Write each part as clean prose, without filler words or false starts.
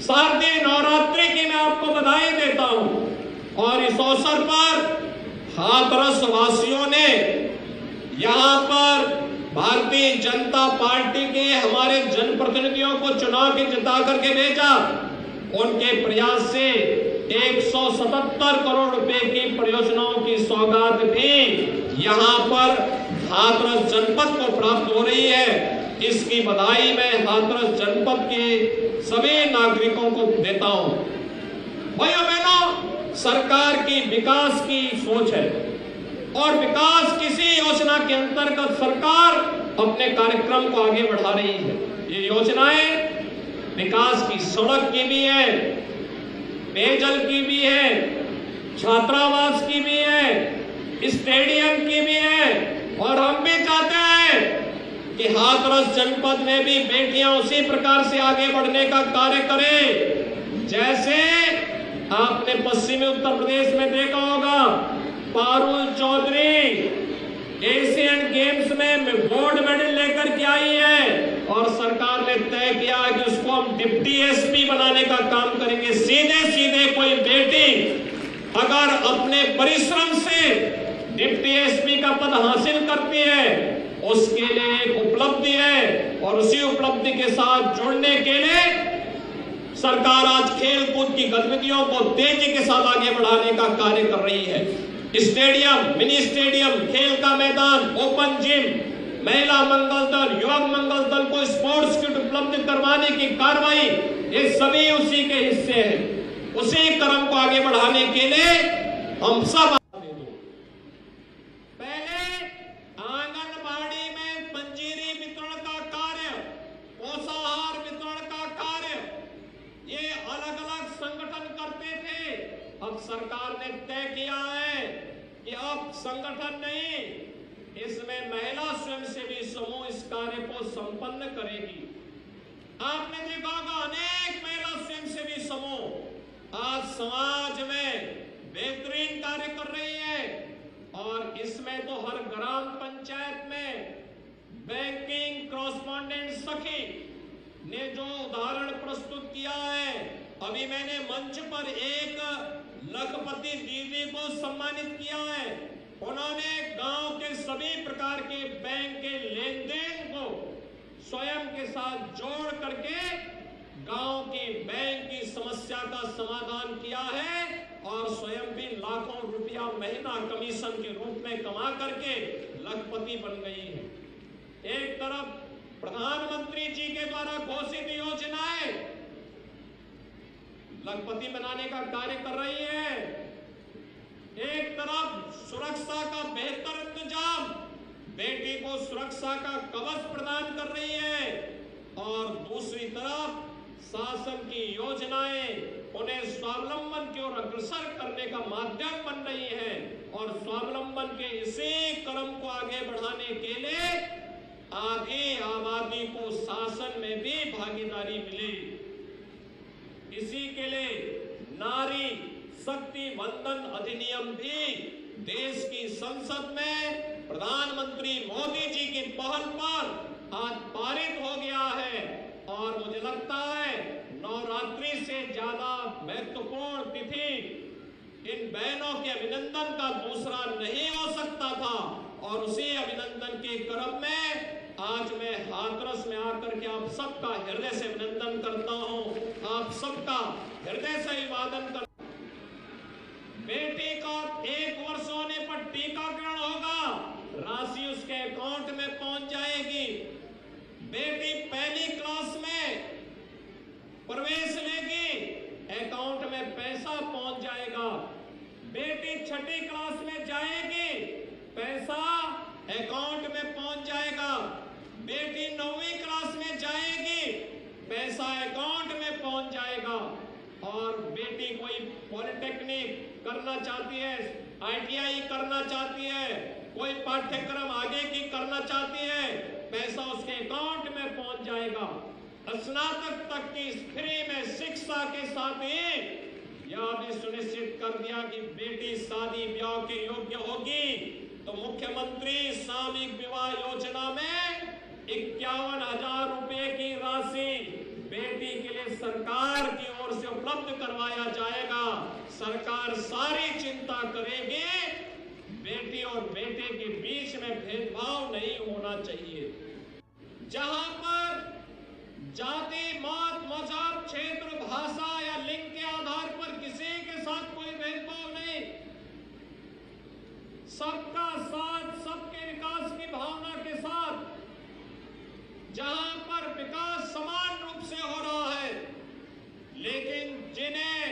शारदीय नवरात्रि की मैं आपको बधाई देता हूं। और इस अवसर पर हाथरस वासियों ने यहाँ पर भारतीय जनता पार्टी के हमारे जनप्रतिनिधियों को चुनाव के जिता करके भेजा। उनके प्रयास से 177 करोड़ रुपए की परियोजनाओं की सौगात भी यहाँ पर हाथरस जनपद को प्राप्त हो रही है। इसकी बधाई मैं हाथरस जनपद के सभी नागरिकों को देता हूं। भाइयों बहनों, सरकार की विकास की सोच है और विकास किसी योजना के अंतर्गत सरकार अपने कार्यक्रम को आगे बढ़ा रही है। ये योजनाएं विकास की सड़क की भी है, पेयजल की भी है, छात्रावास की भी है, स्टेडियम की भी है। और हम भी चाहते हैं कि हाथरस जनपद में भी बेटियां उसी प्रकार से आगे बढ़ने का कार्य करें जैसे आपने पश्चिमी उत्तर प्रदेश में देखा होगा। पारुल चौधरी एशियन गेम्स में गोल्ड मेडल लेकर के आई है और सरकार ने तय किया कि उसको हम डिप्टी एसपी बनाने का काम करेंगे। सीधे सीधे कोई बेटी अगर अपने परिश्रम से डिप्टी एसपी का पद हासिल करती है उसके लिए एक उपलब्धि है। और उसी उपलब्धि के साथ जुड़ने के लिए सरकार आज खेल कूद की गतिविधियों को तेजी के साथ आगे बढ़ाने का कार्य कर रही है। स्टेडियम, मिनी स्टेडियम, खेल का मैदान, ओपन जिम, महिला मंगल दल, युवक मंगल दल को स्पोर्ट्स किट उपलब्ध करवाने की कार्रवाई, ये सभी उसी के हिस्से हैं। उसी क्रम को आगे बढ़ाने के लिए हम सब सरकार ने तय किया है कि अब संगठन नहीं, इसमें महिला स्वयंसेवी समूह इस कार्य को संपन्न करेगी। आपने देखा होगा अनेक महिला स्वयंसेवी समूह आज समाज में बेहतरीन कार्य कर रही है। और इसमें तो हर ग्राम पंचायत में बैंकिंग कॉरेस्पॉन्डेंट सखी ने जो उदाहरण प्रस्तुत किया है, अभी मैंने मंच पर एक लखपति दीदी को सम्मानित किया है। उन्होंने गांव के सभी प्रकार के बैंक के लेन देन को स्वयं के साथ जोड़ करके गांव की बैंक की समस्या का समाधान किया है और स्वयं भी लाखों रुपया महीना कमीशन के रूप में कमा करके लखपति बन गई है। एक तरफ प्रधानमंत्री जी के द्वारा घोषित योजनाएं लखपति बनाने का कार्य कर रही है, एक तरफ सुरक्षा का बेहतर इंतजाम, बेटी को सुरक्षा का कवच प्रदान कर रही है और दूसरी तरफ शासन की योजनाएं उन्हें स्वावलंबन की ओर अग्रसर करने का माध्यम बन रही है। और स्वावलंबन के इसी क्रम को आगे बढ़ाने के लिए आधी आबादी को शासन में भी भागीदारी मिली। इसी के लिए नारी शक्ति वंदन अधिनियम भी देश की संसद में प्रधानमंत्री मोदी जी की पहल पर आज पारित हो गया है। और मुझे लगता है नवरात्रि से ज्यादा महत्वपूर्ण तिथि इन बहनों के अभिनंदन का दूसरा नहीं हो सकता था। और उसी अभिनंदन के क्रम में आज मैं हाथरस में आकर के आप सबका हृदय से अभिनंदन करता हूं, आप सबका हृदय से अभिवादन कर। बेटी का 1 वर्ष होने पर टीकाकरण होगा, राशि उसके अकाउंट में पहुंच जाएगी। बेटी पहली क्लास में प्रवेश लेगी, अकाउंट में पैसा पहुंच जाएगा। बेटी छठी क्लास में जाएगी, पैसा अकाउंट में पहुंच जाएगा। बेटी 9वीं क्लास में जाएगी, पैसा अकाउंट में पहुंच जाएगा। और बेटी कोई पॉलिटेक्निक करना चाहती है, ITI करना चाहती है, कोई पाठ्यक्रम आगे की करना चाहती है, पैसा उसके अकाउंट में पहुंच जाएगा। स्नातक तक की फ्री में शिक्षा के साथ ही यह भी सुनिश्चित कर दिया कि बेटी शादी ब्याह के योग्य होगी तो मुख्यमंत्री सामूहिक विवाह योजना में 51,000 रुपए की राशि बेटी के लिए सरकार की ओर उपलब्ध करवाया जाएगा। सरकार सारी चिंता करेगी, बेटी और बेटे के बीच में भेदभाव नहीं होना चाहिए। जहां पर जाति, मत, मजहब, क्षेत्र, भाषा या लिंग के आधार पर किसी के साथ कोई भेदभाव नहीं, सबका साथ, सबके विकास की भावना के साथ, जहां पर विकास समान रूप से हो रहा है, लेकिन जिन्हें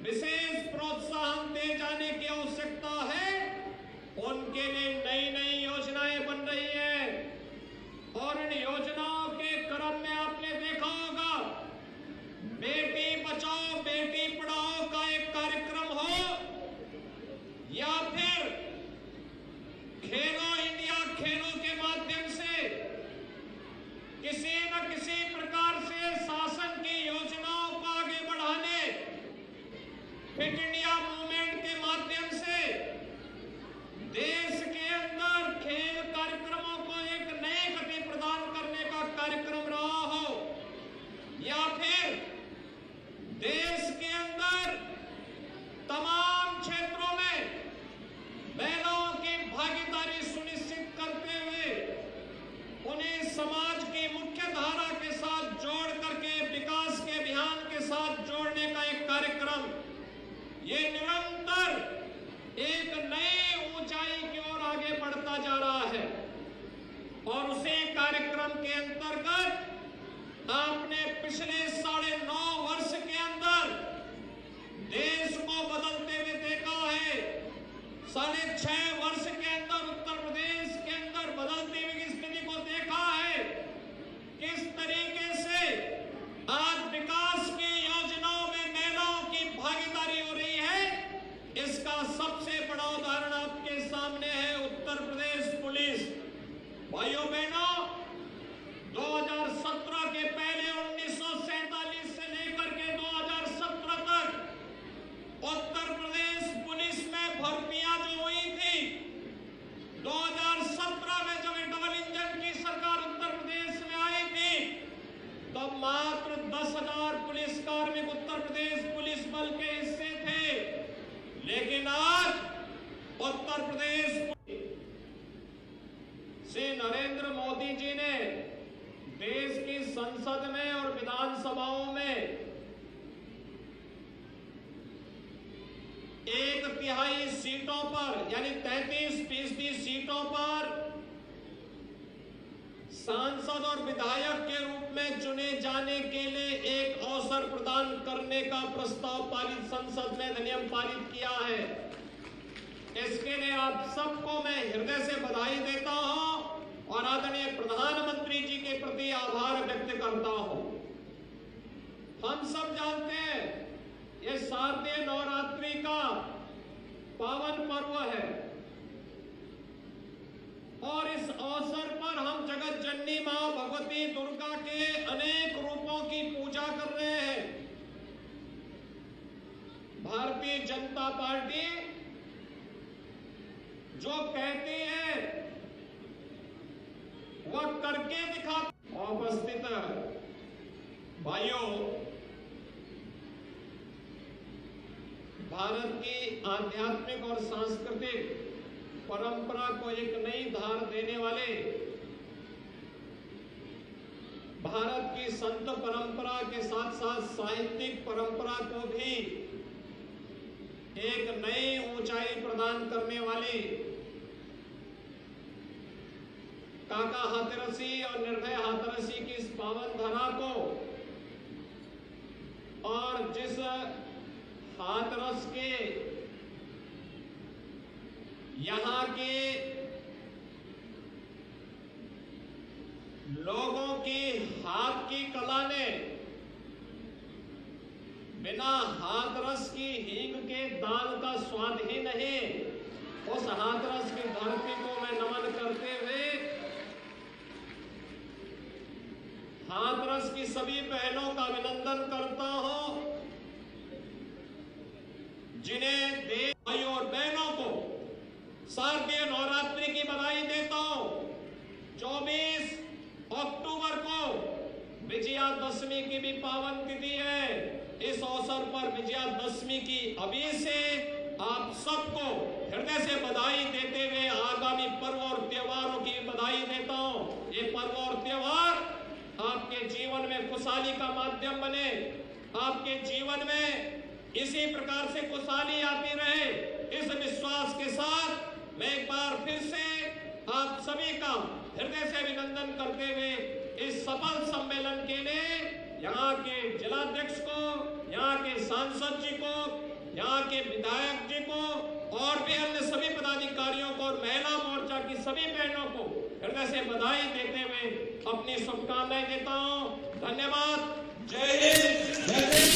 विशेष प्रोत्साहन दे जाने की आवश्यकता है, उनके लिए नई नई योजनाएं बन रही हैं। और इन योजनाओं के क्रम में आपने देखा होगा, बेटी बचाओ बेटी पढ़ाओ का एक कार्यक्रम हो, या फिर खेलो इंडिया खेलों के माध्यम से किसी न किसी प्रकार से शासन की योजनाओं को आगे बढ़ाने, फिट इंडिया मूवमेंट के माध्यम से देश के अंदर खेल कार्यक्रमों को एक नई गति प्रदान करने का कार्यक्रम रहा हो, या फिर देश के अंदर तमाम क्षेत्रों में महिलाओं की भागीदारी सुनिश्चित करते हुए उन्हें समाज की मुख्य धारा के साथ जोड़ करके विकास के अभियान के साथ जोड़ने का एक कार्यक्रम, ये निरंतर एक नई ऊंचाई की ओर आगे बढ़ता जा रहा है। और उसी कार्यक्रम के अंतर्गत आपने पिछले 9.5 वर्ष के अंदर देश को बदलते हुए देखा है। 6.5 वर्ष के अंदर उत्तर प्रदेश के अंदर बदलती हुई स्थिति को देखा है। किस तरीके से आज विकास की योजनाओं में महिलाओं की भागीदारी हो रही है, इसका सबसे बड़ा उदाहरण आपके सामने है उत्तर प्रदेश पुलिस। भाइयों बहनों, 2017 के पहले 1947 से लेकर के 2017 तक उत्तर प्रदेश पुलिस में भर्तियां जो हुई थी, 2017 में जब डबल इंजन की सरकार उत्तर प्रदेश में आई थी, तब मात्र 10,000 पुलिस कार्मिक उत्तर प्रदेश पुलिस बल के हिस्से थे। लेकिन आज उत्तर प्रदेश श्री नरेंद्र मोदी जी ने देश की संसद में और विधानसभाओं में 1/3 सीटों पर यानी 33% सीटों पर सांसद और विधायक के रूप में चुने जाने के लिए एक अवसर प्रदान करने का प्रस्ताव पारित संसद में अधिनियम पारित किया है। इसके लिए आप सबको मैं हृदय से बधाई देता हूं और आदरणीय प्रधानमंत्री जी के प्रति आभार व्यक्त करता हूं। हम सब जानते हैं ये शारदीय नवरात्रि का पावन पर्व है और इस अवसर पर हम जगत जननी मां भगवती दुर्गा के अनेक रूपों की पूजा कर रहे हैं। भारतीय जनता पार्टी जो कहती है वह करके दिखा। उपस्थित भाइयों, भारत की आध्यात्मिक और सांस्कृतिक परंपरा को एक नई धार देने वाले, भारत की संत परंपरा के साथ साथ साहित्यिक परंपरा को भी एक नई ऊंचाई प्रदान करने वाली काका हाथरसी और निर्भय हाथरसी की इस पावन धरा को और जिस हाथरस के यहाँ के लोगों की हाथ की कला ने बिना हाथरस की हींग के दाल का स्वाद ही नहीं, उस हाथरस की धरती को मैं नमन करते हुए हाथरस की सभी बहनों का अभिनंदन करता हूं, जिन्हें देश भाई और बहनों को शारदीय नवरात्रि की बधाई देता हूं। 24 अक्टूबर को विजयादशमी की भी पावन तिथि है। इस अवसर अवसर पर विजयादशमी की अभी से आप सबको हृदय से बधाई देते हुए आगामी पर्व और त्योहारों की बधाई देता हूं। ये पर्व और त्योहार आपके जीवन में खुशहाली का माध्यम बने, आपके जीवन में इसी प्रकार से खुशहाली आती रहे। इस विश्वास के साथ मैं एक बार फिर से आप सभी का हृदय से अभिनंदन करते हुए इस सफल सम्मेलन के लिए यहाँ के जिलाध्यक्ष को, यहाँ के सांसद जी को, यहाँ के विधायक जी को और भी अन्य सभी पदाधिकारियों को और महिला मोर्चा की सभी बहनों को हृदय से बधाई देते हुए अपनी शुभकामनाएं देता हूँ। धन्यवाद। जय हिंद।